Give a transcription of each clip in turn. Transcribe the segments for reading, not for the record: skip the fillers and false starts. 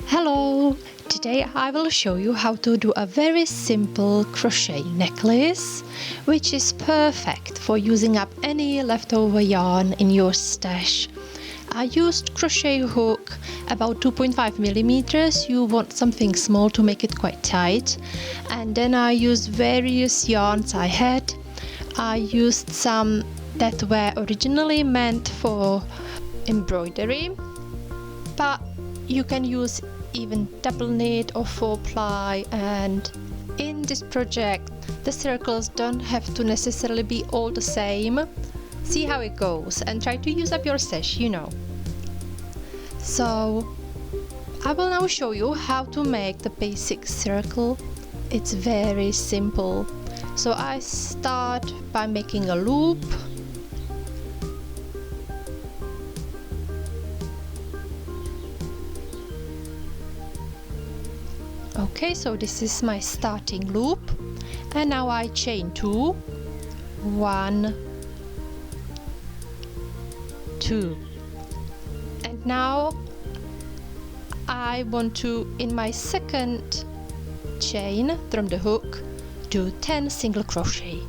Hello! Today I will show you how to do a very simple crochet necklace, which is perfect for using up any leftover yarn in your stash. I used crochet hook about 2.5 millimeters. You want something small to make it quite tight. And then I used various yarns I had. I used some that were originally meant for embroidery, but you can use even double knit or 4-ply, and in this project the circles don't have to necessarily be all the same. See how it goes and try to use up your stash, you know. So I will now show you how to make the basic circle. It's very simple. So I start by making a loop. Okay, so this is my starting loop, and now I chain 2, 1, 2, and now I want to, in my second chain from the hook, do 10 single crochet.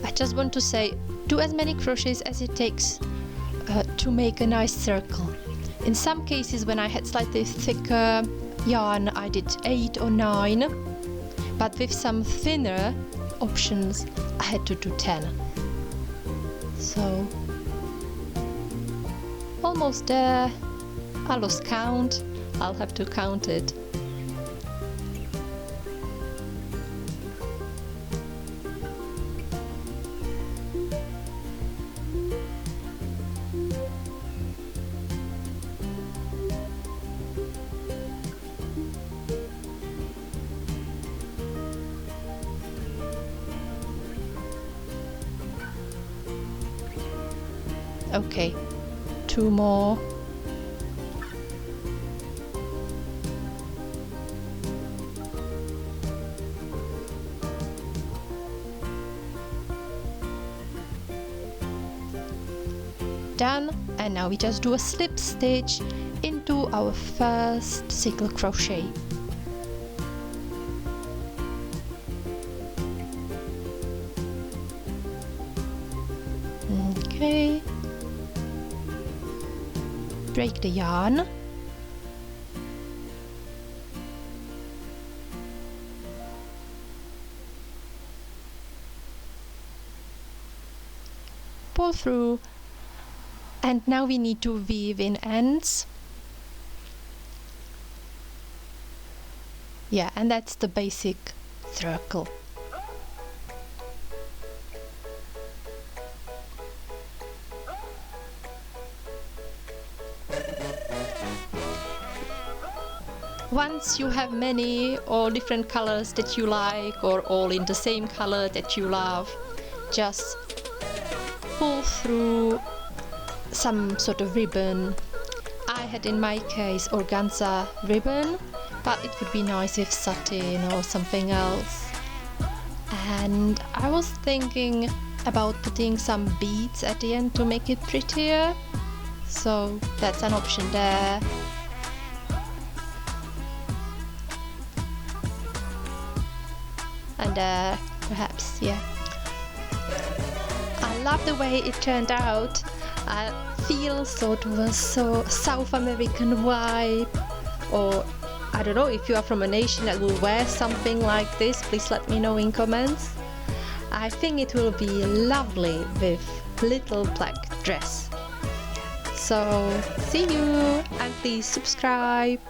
I just want to say, do as many crochets as it takes to make a nice circle. In some cases, when I had slightly thicker yarn, I did 8 or 9, but with some thinner options I had to do 10. So almost there. I lost count. I'll have to count it. Okay, 2 more. Done, and now we just do a slip stitch into our first single crochet. Okay. Break the yarn. Pull through, and now we need to weave in ends. Yeah, and that's the basic circle. Once you have many or different colors that you like, or all in the same color that you love, just pull through some sort of ribbon. I had in my case organza ribbon, but it would be nice if satin or something else. And I was thinking about putting some beads at the end to make it prettier, so that's an option there. And perhaps, yeah. I love the way it turned out. I feel sort of a South American vibe, or I don't know, if you are from a nation that will wear something like this, please let me know in comments. I think it will be lovely with little black dress. So see you, and please subscribe.